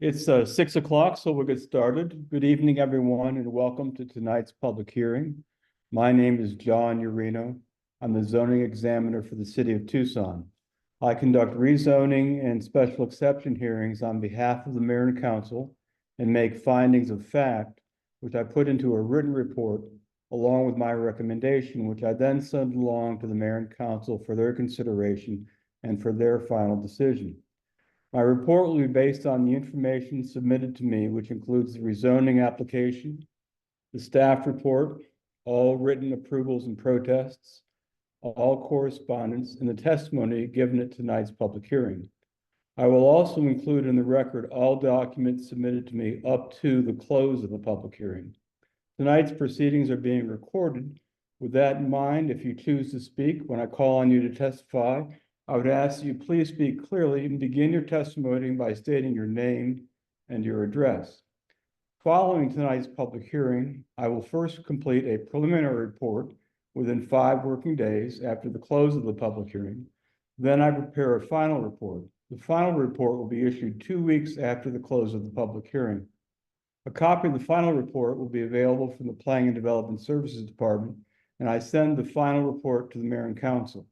It's 6 o'clock, so we'll get started. Good evening, everyone, and welcome to tonight's public hearing. My name is John Urino. I'm the zoning examiner for the city of Tucson. I conduct rezoning and special exception hearings on behalf of the mayor and council and make findings of fact, which I put into a written report along with my recommendation, which I then send along to the mayor and council for their consideration and for their final decision. My report will be based on the information submitted to me, which includes the rezoning application, the staff report, all written approvals and protests, all correspondence, and the testimony given at tonight's public hearing. I will also include in the record all documents submitted to me up to the close of the public hearing. Tonight's proceedings are being recorded. With that in mind, if you choose to speak when I call on you to testify, I would ask that you please speak clearly and begin your testimony by stating your name and your address. Following tonight's public hearing, I will first complete a preliminary report within 5 working days after the close of the public hearing. Then I prepare a final report. The final report will be issued 2 weeks after the close of the public hearing. A copy of the final report will be available from the Planning and Development Services Department, and I send the final report to the mayor and council.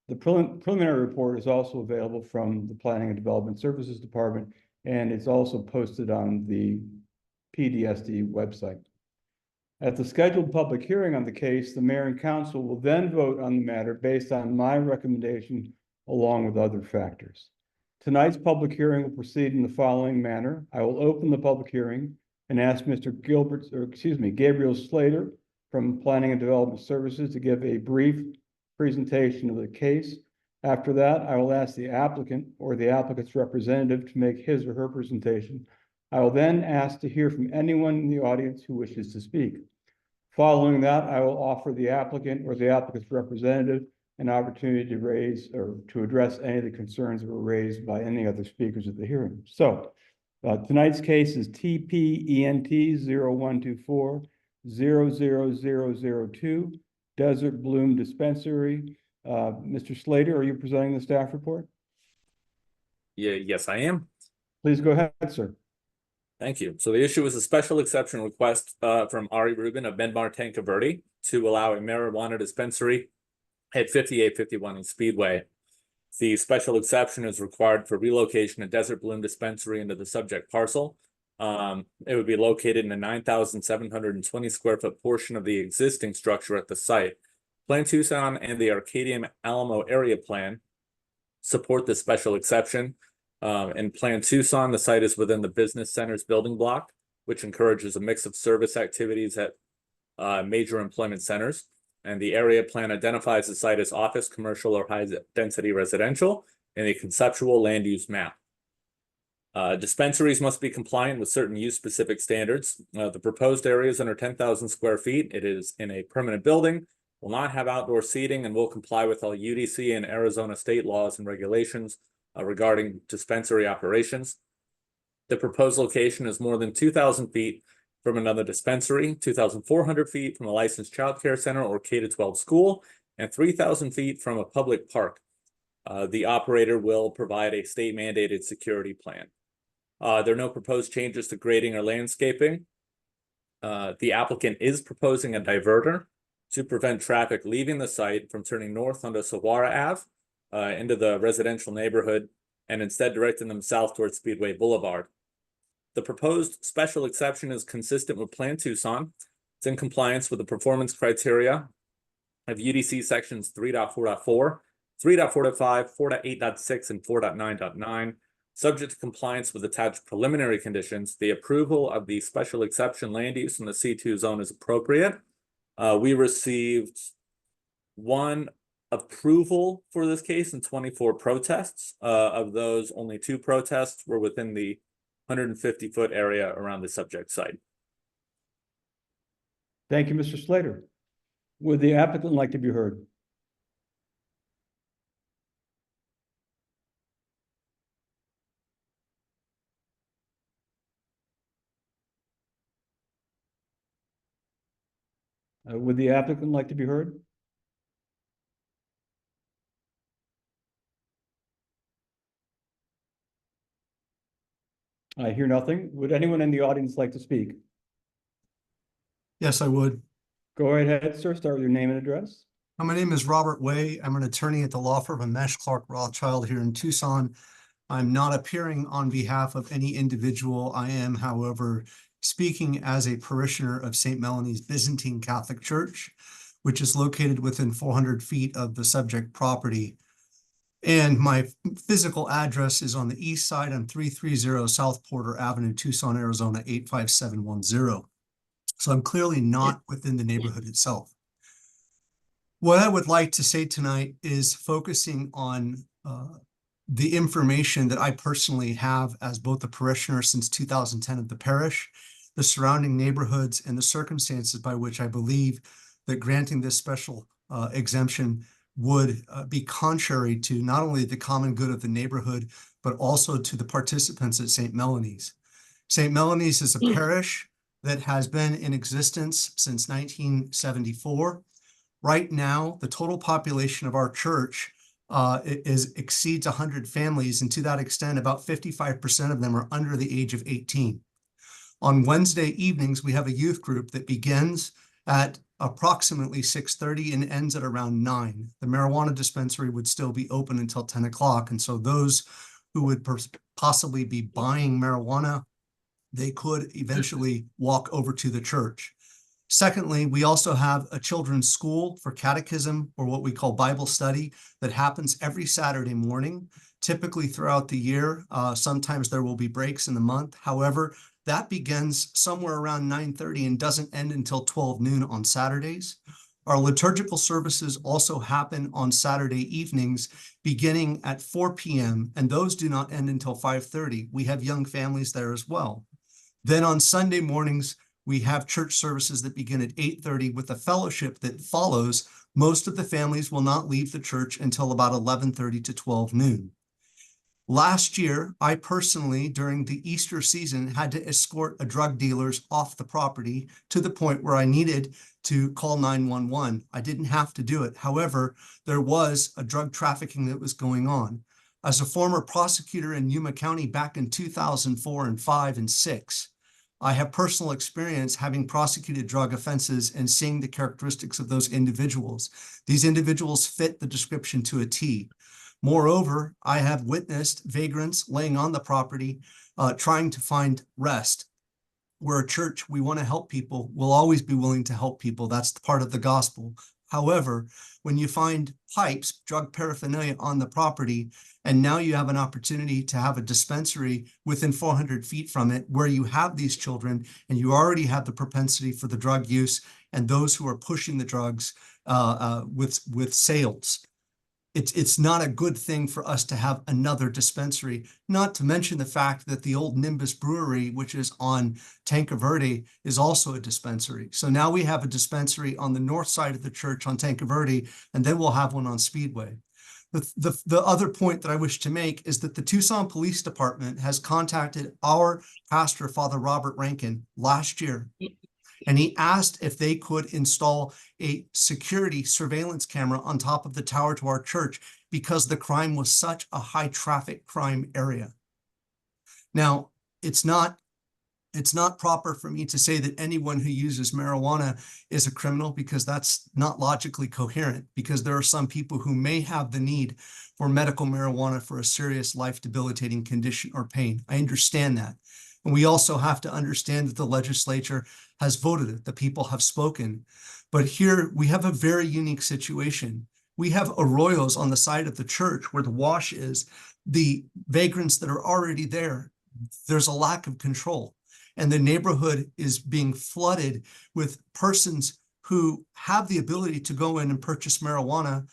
The preliminary report is also available from the Planning and Development Services Department, and it's also posted on the PDSD website. At the scheduled public hearing on the case, the mayor and council will then vote on the matter based on my recommendation along with other factors. Tonight's public hearing will proceed in the following manner. I will open the public hearing and ask Mr. Gabriel Slater from Planning and Development Services to give a brief presentation of the case. After that, I will ask the applicant or the applicant's representative to make his or her presentation. I will then ask to hear from anyone in the audience who wishes to speak. Following that, I will offer the applicant or the applicant's representative an opportunity to raise or to address any of the concerns that were raised by any other speakers at the hearing. So tonight's case is TPENT 0124-00002, Desert Bloom Dispensary. Mr. Slater, are you presenting the staff report? Yes, I am. Please go ahead, sir. Thank you. So the issue is a special exception request from Ari Rubin of Benmar Tanca Verde to allow a marijuana dispensary at 5851 in Speedway. The special exception is required for relocation of Desert Bloom Dispensary into the subject parcel. It would be located in a 9,720 square foot portion of the existing structure at the site. Plan Tucson and the Arcadium Alamo area plan support the special exception. In Plan Tucson, the site is within the business center's building block, which encourages a mix of service activities at major employment centers. And the area plan identifies the site as office, commercial, or high-density residential in a conceptual land use map. Dispensaries must be compliant with certain use-specific standards. The proposed area is under 10,000 square feet. It is in a permanent building, will not have outdoor seating, and will comply with all UDC and Arizona state laws and regulations regarding dispensary operations. The proposed location is more than 2,000 feet from another dispensary, 2,400 feet from a licensed child care center or K-12 school, and 3,000 feet from a public park. The operator will provide a state-mandated security plan. There are no proposed changes to grading or landscaping. The applicant is proposing a diverter to prevent traffic leaving the site from turning north onto Saguaro Ave into the residential neighborhood and instead directing them south towards Speedway Boulevard. The proposed special exception is consistent with Plan Tucson. It's in compliance with the performance criteria of UDC sections 3.4.4, 3.4.5, 4.8.6, and 4.9.9. Subject to compliance with attached preliminary conditions, the approval of the special exception land use in the C2 zone is appropriate. We received 1 approval for this case and 24 protests. Of those, only 2 protests were within the 150-foot area around the subject site. Thank you, Mr. Slater. Would the applicant like to be heard? Would the applicant like to be heard? I hear nothing. Would anyone in the audience like to speak? Yes, I would. Go right ahead, sir. Start with your name and address. My name is Robert Way. I'm an attorney at the law firm of Mesh Clark Rothschild here in Tucson. I'm not appearing on behalf of any individual. I am, however, speaking as a parishioner of St. Melanie's Byzantine Catholic Church, which is located within 400 feet of the subject property. And my physical address is on the east side on 330 South Porter Avenue, Tucson, Arizona, 85710. So I'm clearly not within the neighborhood itself. What I would like to say tonight is focusing on the information that I personally have as both a parishioner since 2010 of the parish, the surrounding neighborhoods, and the circumstances by which I believe that granting this special exemption would be contrary to not only the common good of the neighborhood, but also to the participants at St. Melanie's. St. Melanie's is a parish that has been in existence since 1974. Right now, the total population of our church exceeds 100 families, and to that extent, about 55% of them are under the age of 18. On Wednesday evenings, we have a youth group that begins at approximately 6:30 and ends at around 9. The marijuana dispensary would still be open until 10 o'clock, and so those who would possibly be buying marijuana, they could eventually walk over to the church. Secondly, we also have a children's school for catechism, or what we call Bible study, that happens every Saturday morning, typically throughout the year. Sometimes there will be breaks in the month. However, that begins somewhere around 9:30 and doesn't end until 12 noon on Saturdays. Our liturgical services also happen on Saturday evenings, beginning at 4 p.m., and those do not end until 5:30. We have young families there as well. Then on Sunday mornings, we have church services that begin at 8:30 with a fellowship that follows. Most of the families will not leave the church until about 11:30 to 12 noon. Last year, I personally, during the Easter season, had to escort a drug dealers off the property to the point where I needed to call 911. I didn't have to do it. However, there was a drug trafficking that was going on. As a former prosecutor in Yuma County back in 2004 and 5 and 6, I have personal experience having prosecuted drug offenses and seeing the characteristics of those individuals. These individuals fit the description to a T. Moreover, I have witnessed vagrants laying on the property, trying to find rest. We're a church, we want to help people. We'll always be willing to help people. That's part of the gospel. However, when you find pipes, drug paraphernalia on the property, and now you have an opportunity to have a dispensary within 400 feet from it where you have these children and you already have the propensity for the drug use and those who are pushing the drugs with sales. It's not a good thing for us to have another dispensary, not to mention the fact that the old Nimbus Brewery, which is on Tanque Verde, is also a dispensary. So now we have a dispensary on the north side of the church on Tanque Verde, and then we'll have one on Speedway. The other point that I wish to make is that the Tucson Police Department has contacted our pastor, Father Robert Rankin, last year, and he asked if they could install a security surveillance camera on top of the tower to our church because the crime was such a high traffic crime area. Now, it's not proper for me to say that anyone who uses marijuana is a criminal, because that's not logically coherent, because there are some people who may have the need for medical marijuana for a serious life debilitating condition or pain. I understand that. And we also have to understand that the legislature has voted it. The people have spoken. But here we have a very unique situation. We have arroyos on the side of the church where the wash is. The vagrants that are already there, there's a lack of control. And the neighborhood is being flooded with persons who have the ability to go in and purchase marijuana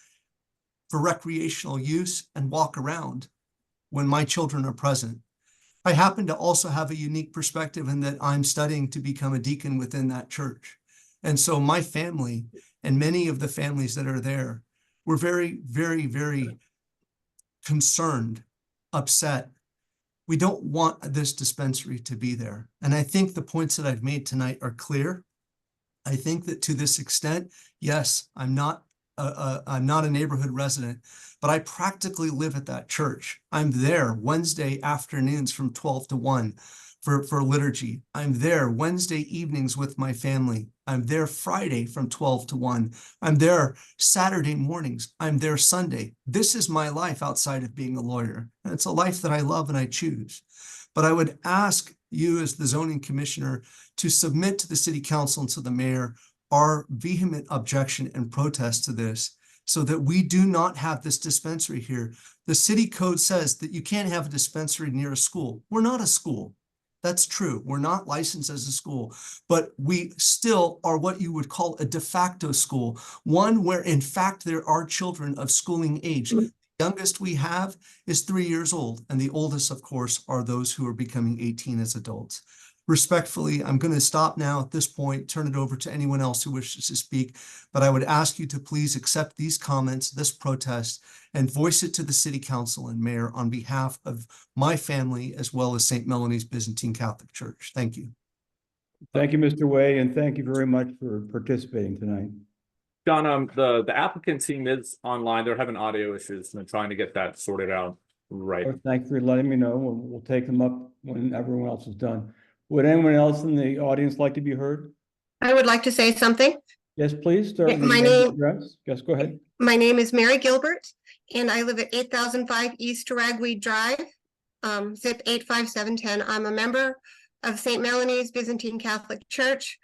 for recreational use and walk around when my children are present. I happen to also have a unique perspective in that I'm studying to become a deacon within that church. And so my family and many of the families that are there were very, very, very concerned, upset. We don't want this dispensary to be there. And I think the points that I've made tonight are clear. I think that to this extent, yes, I'm not I'm not a neighborhood resident, but I practically live at that church. I'm there Wednesday afternoons from 12 to 1 for liturgy. I'm there Wednesday evenings with my family. I'm there Friday from 12 to 1. I'm there Saturday mornings. I'm there Sunday. This is my life outside of being a lawyer. And it's a life that I love and I choose. But I would ask you as the zoning commissioner to submit to the city council and to the mayor our vehement objection and protest to this so that we do not have this dispensary here. The city code says that you can't have a dispensary near a school. We're not a school. That's true. We're not licensed as a school, but we still are what you would call a de facto school, one where in fact there are children of schooling age. The youngest we have is 3 years old, and the oldest, of course, are those who are becoming 18 as adults. Respectfully, I'm going to stop now at this point, turn it over to anyone else who wishes to speak, but I would ask you to please accept these comments, this protest, and voice it to the city council and mayor on behalf of my family, as well as St. Melanie's Byzantine Catholic Church. Thank you. Thank you, Mr. Way, and thank you very much for participating tonight. John, the applicant team is online. They're having audio issues and they're trying to get that sorted out right. Thanks for letting me know. We'll take them up when everyone else is done. Would anyone else in the audience like to be heard? I would like to say something. Yes, please. Start with My your name- address. Yes, go ahead. My name is Mary Gilbert, and I live at 8005 East Ragweed Drive, zip 85710. I'm a member of St. Melanie's Byzantine Catholic Church.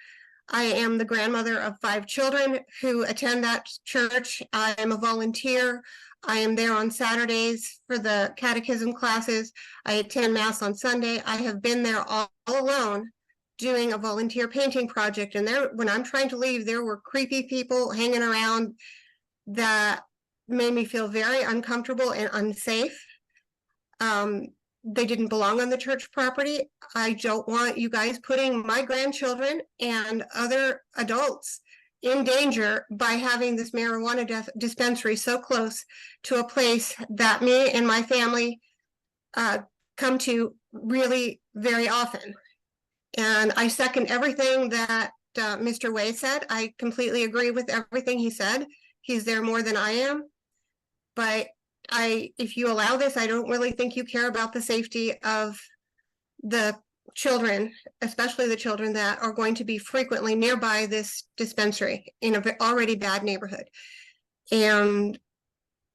I am the grandmother of 5 children who attend that church. I am a volunteer. I am there on Saturdays for the catechism classes. I attend Mass on Sunday. I have been there all alone doing a volunteer painting project. And there, when I'm trying to leave, there were creepy people hanging around that made me feel very uncomfortable and unsafe. They didn't belong on the church property. I don't want you guys putting my grandchildren and other adults in danger by having this marijuana dispensary so close to a place that me and my family come to really very often. And I second everything that Mr. Way said. I completely agree with everything he said. He's there more than I am. But if you allow this, I don't really think you care about the safety of the children, especially the children that are going to be frequently nearby this dispensary in an already bad neighborhood. And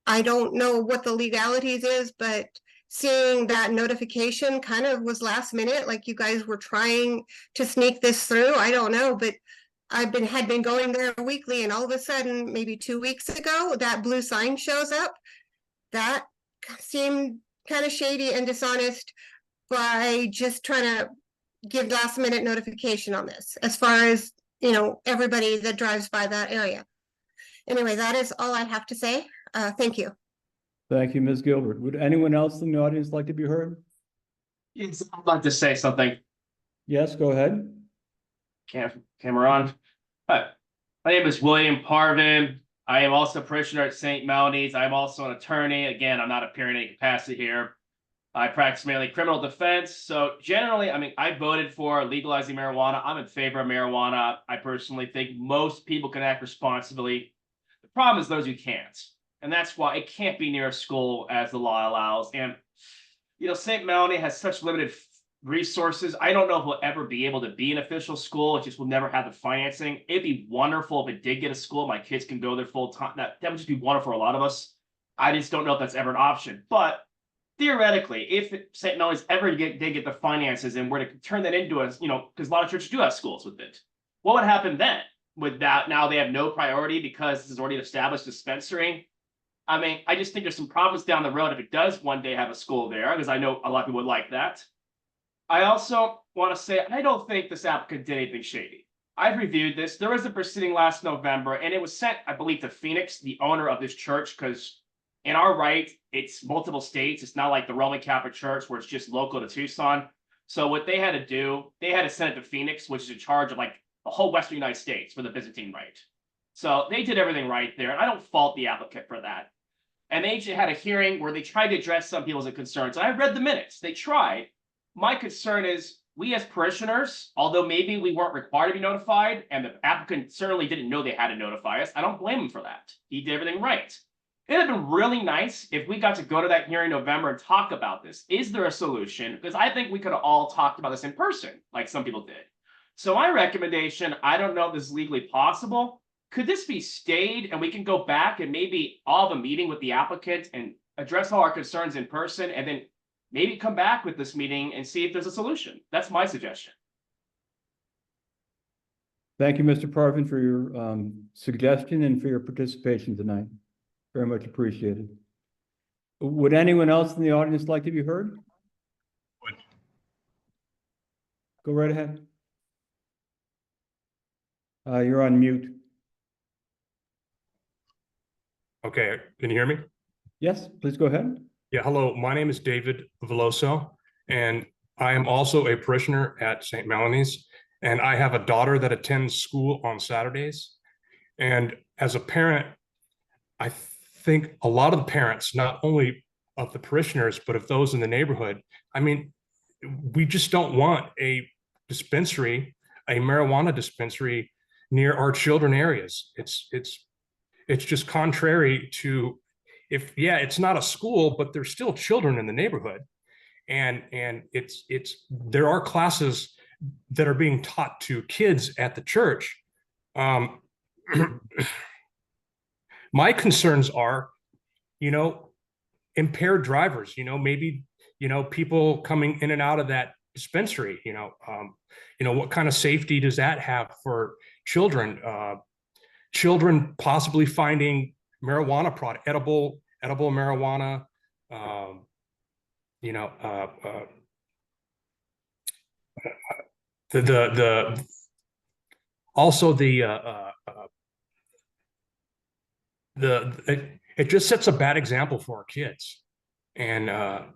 I don't know what the legalities is, but seeing that notification kind of was last minute, like you guys were trying to sneak this through. I don't know, but had been going there weekly, and all of a sudden, maybe 2 weeks ago, that blue sign shows up. That seemed kind of shady and dishonest by just trying to give last minute notification on this, as far as, you know, everybody that drives by that area. Anyway, that is all I have to say. Thank you. Thank you, Ms. Gilbert. Would anyone else in the audience like to be heard? Yes, I'd like to say something. Yes, go ahead. Camera on. Hi, my name is William Parvin. I am also a parishioner at St. Melanie's. I'm also an attorney. Again, I'm not appearing in any capacity here. I practice mainly criminal defense. So generally, I mean, I voted for legalizing marijuana. I'm in favor of marijuana. I personally think most people can act responsibly. The problem is those who can't. And that's why it can't be near a school as the law allows. And, you know, St. Melanie has such limited resources. I don't know if we'll ever be able to be an official school. It just will never have the financing. It'd be wonderful if it did get a school. My kids can go there full time. That would just be wonderful for a lot of us. I just don't know if that's ever an option. But theoretically, if St. Melanie's ever did get the finances and were to turn that into a, you know, because a lot of churches do have schools with it, what would happen then? With that, now they have no priority because this is already an established dispensary. I mean, I just think there's some problems down the road if it does one day have a school there, because I know a lot of people would like that. I also want to say, I don't think this applicant did anything shady. I've reviewed this. There was a proceeding last November, and it was sent, I believe, to Phoenix, the owner of this church, because in our right, it's multiple states. It's not like the Roman Catholic Church where it's just local to Tucson. So what they had to do, they had to send it to Phoenix, which is in charge of like the whole Western United States for the Byzantine Rite. So they did everything right there. And I don't fault the applicant for that. And they had a hearing where they tried to address some people's concerns. And I read the minutes. They tried. My concern is we as parishioners, although maybe we weren't required to be notified, and the applicant certainly didn't know they had to notify us, I don't blame him for that. He did everything right. It'd have been really nice if we got to go to that hearing in November and talk about this. Is there a solution? Because I think we could have all talked about this in person, like some people did. So my recommendation, I don't know if this is legally possible. Could this be stayed and we can go back and maybe all have a meeting with the applicant and address all our concerns in person, and then maybe come back with this meeting and see if there's a solution? That's my suggestion. Thank you, Mr. Parvin, for your suggestion and for your participation tonight. Very much appreciated. Would anyone else in the audience like to be heard? Would. Go right ahead. You're on mute. Okay, can you hear me? Yes, please go ahead. Yeah, hello, my name is David Veloso, and I am also a parishioner at St. Melanie's, and I have a daughter that attends school on Saturdays. And as a parent, I think a lot of the parents, not only of the parishioners, but of those in the neighborhood, I mean, we just don't want a dispensary, a marijuana dispensary near our children areas. It's just contrary to, it's not a school, but there's still children in the neighborhood. And there are classes that are being taught to kids at the church. My concerns are, impaired drivers, maybe, people coming in and out of that dispensary, what kind of safety does that have for children? Children possibly finding marijuana product, edible marijuana, it just sets a bad example for our kids, and I'm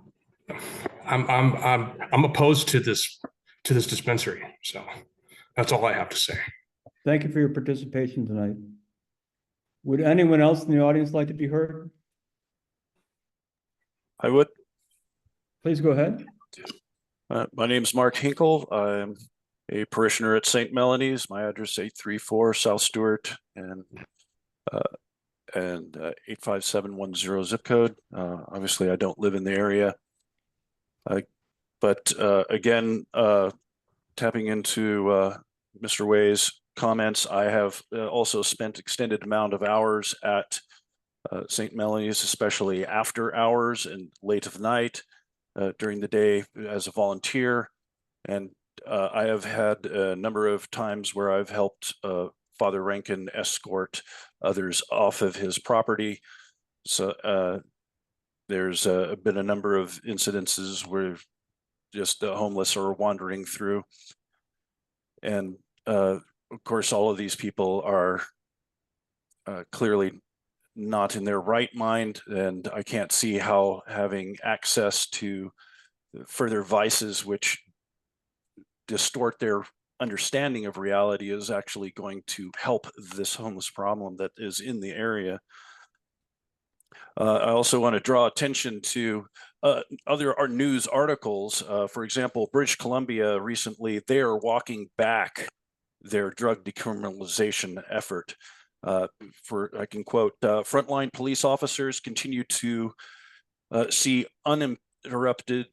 opposed to this dispensary. So that's all I have to say. Thank you for your participation tonight. Would anyone else in the audience like to be heard? I would. Please go ahead. My name is Mark Hinkle. I'm a parishioner at St. Melanie's. My address is 834 South Stewart and 85710 zip code. Obviously, I don't live in the area. But again, tapping into Mr. Way's comments, I have also spent extended amount of hours at St. Melanie's, especially after hours and late of night, during the day as a volunteer. And I have had a number of times where I've helped Father Rankin escort others off of his property. So there's been a number of incidences where just the homeless are wandering through. And of course, all of these people are clearly not in their right mind, and I can't see how having access to further vices which distort their understanding of reality is actually going to help this homeless problem that is in the area. I also want to draw attention to other news articles. For example, British Columbia recently, they are walking back their drug decriminalization effort. I can quote, frontline police officers continue to see uninterrupted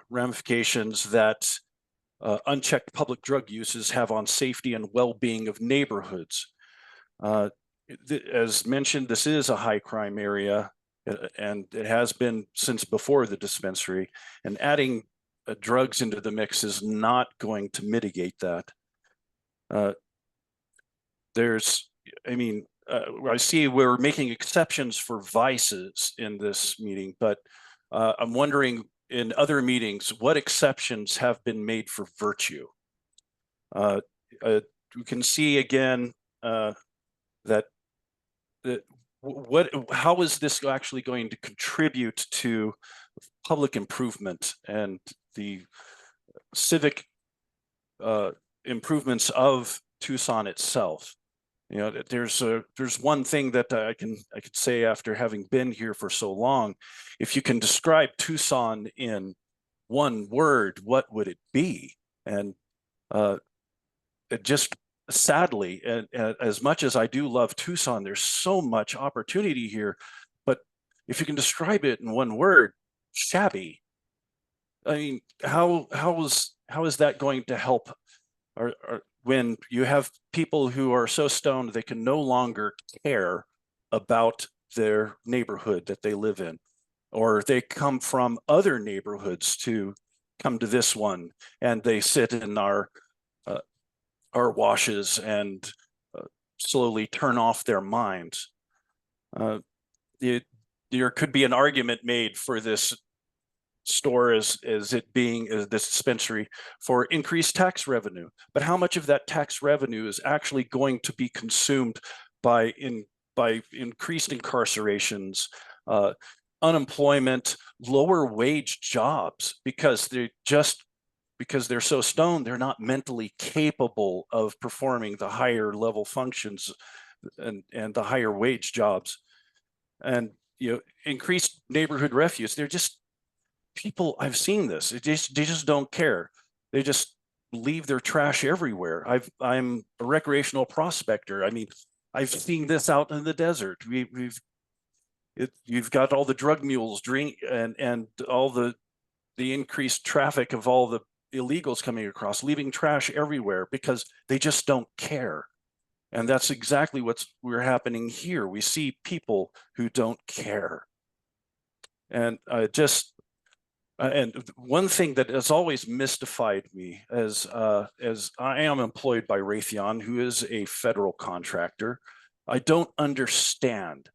ramifications that unchecked public drug uses have on safety and well-being of neighborhoods. As mentioned, this is a high crime area, and it has been since before the dispensary, and adding drugs into the mix is not going to mitigate that. I see we're making exceptions for vices in this meeting, but I'm wondering in other meetings, what exceptions have been made for virtue? We can see again how is this actually going to contribute to public improvement and the civic improvements of Tucson itself? There's one thing that I could say after having been here for so long. If you can describe Tucson in one word, what would it be? And it just sadly, and as much as I do love Tucson, there's so much opportunity here. But if you can describe it in one word, shabby. I mean, how is that going to help? Or when you have people who are so stoned they can no longer care about their neighborhood that they live in, or they come from other neighborhoods to come to this one, and they sit in our washes and slowly turn off their minds. There could be an argument made for this store as it being this dispensary for increased tax revenue, but how much of that tax revenue is actually going to be consumed by increased incarcerations, unemployment, lower wage jobs, because they're so stoned, they're not mentally capable of performing the higher level functions and the higher wage jobs. And increased neighborhood refuse, they're just people. I've seen this. They just don't care. They just leave their trash everywhere. I'm a recreational prospector. I mean, I've seen this out in the desert. You've got all the drug mules and all the increased traffic of all the illegals coming across, leaving trash everywhere because they just don't care. And that's exactly we're happening here. We see people who don't care. And and one thing that has always mystified me, as I am employed by Raytheon, who is a federal contractor, I don't understand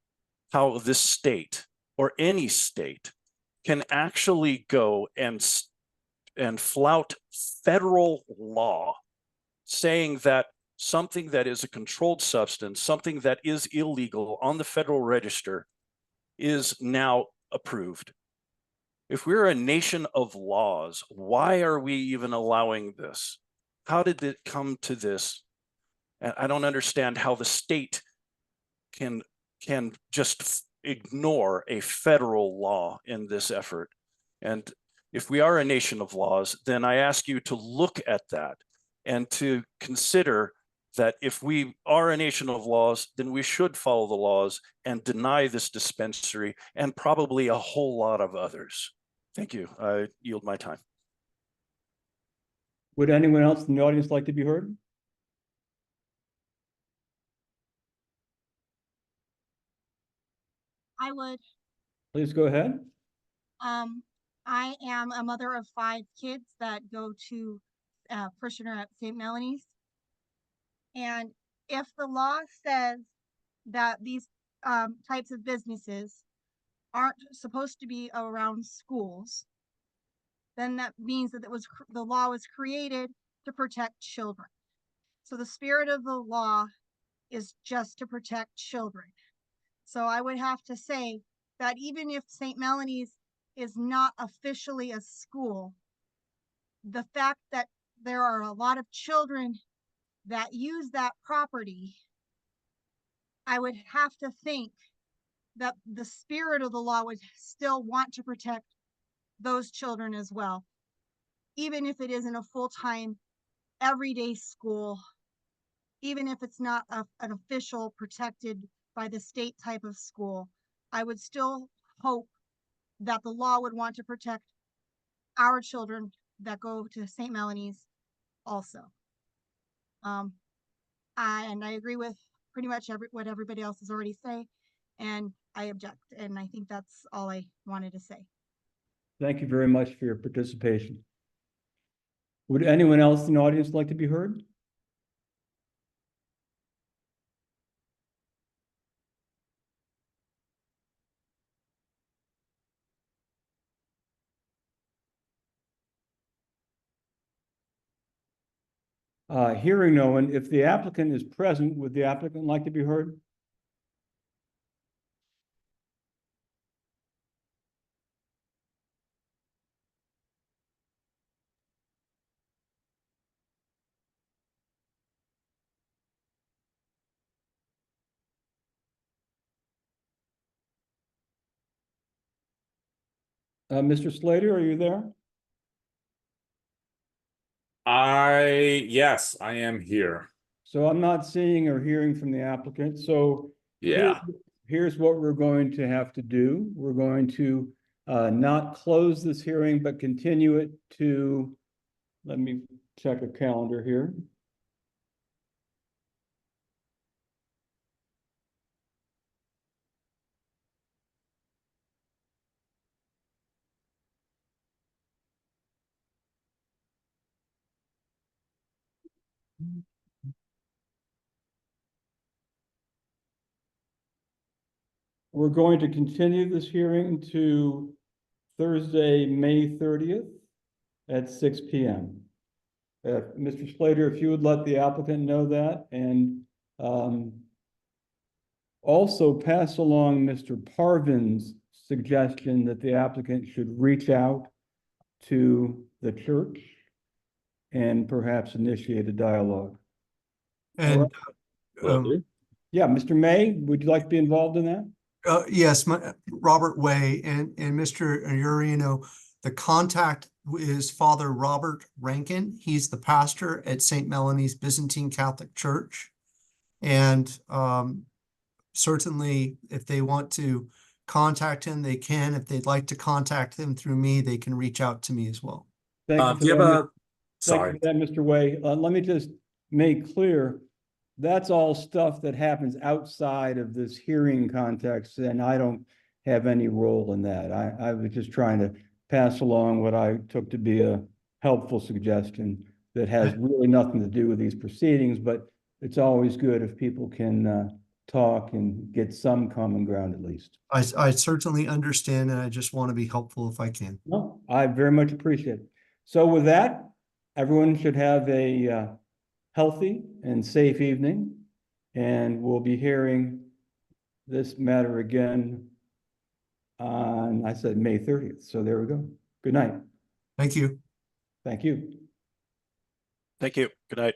how this state or any state can actually go and flout federal law, saying that something that is a controlled substance, something that is illegal on the Federal Register, is now approved. If we're a nation of laws, why are we even allowing this? How did it come to this? And I don't understand how the state can just ignore a federal law in this effort. And if we are a nation of laws, then I ask you to look at that and to consider that if we are a nation of laws, then we should follow the laws and deny this dispensary and probably a whole lot of others. Thank you. I yield my time. Would anyone else in the audience like to be heard? I would. Please go ahead. I am a mother of 5 kids that go to parishioner at St. Melanie's. And if the law says that these types of businesses aren't supposed to be around schools, then that means that the law was created to protect children. So the spirit of the law is just to protect children. So I would have to say that even if St. Melanie's is not officially a school, the fact that there are a lot of children that use that property, I would have to think that the spirit of the law would still want to protect those children as well, even if it isn't a full-time everyday school, even if it's not an official protected by the state type of school. I would still hope that the law would want to protect our children that go to St. Melanie's also. And I agree with pretty much what everybody else has already said, and I object. And I think that's all I wanted to say. Thank you very much for your participation. Would anyone else in the audience like to be heard? Hearing no one, if the applicant is present, would the applicant like to be heard? Mr. Slater, are you there? Yes, I am here. So I'm not seeing or hearing from the applicant, so Yeah. here's what we're going to have to do. We're going to not close this hearing, but continue it to, let me check a calendar here. We're going to continue this hearing to Thursday, May 30th at 6 p.m. Mr. Slater, if you would let the applicant know that, and also pass along Mr. Parvin's suggestion that the applicant should reach out to the church and perhaps initiate a dialogue. And Yeah, Mr. May, would you like to be involved in that? yes, Robert Way and Mr. Urino, the contact is Father Robert Rankin. He's the pastor at St. Melanie's Byzantine Catholic Church. And certainly if they want to contact him, they can. If they'd like to contact him through me, they can reach out to me as well. Thank you for Do you have that, a, Thank sorry. you for that, Mr. Way. Let me just make clear, that's all stuff that happens outside of this hearing context, and I don't have any role in that. I was just trying to pass along what I took to be a helpful suggestion that has really nothing to do with these proceedings, but it's always good if people can talk and get some common ground at least. I certainly understand, and I just want to be helpful if I can. No, I very much appreciate it. So with that, everyone should have a healthy and safe evening, and we'll be hearing this matter again on, I said, May 30th. So there we go. Good night. Thank you. Thank you. Thank you. Good night.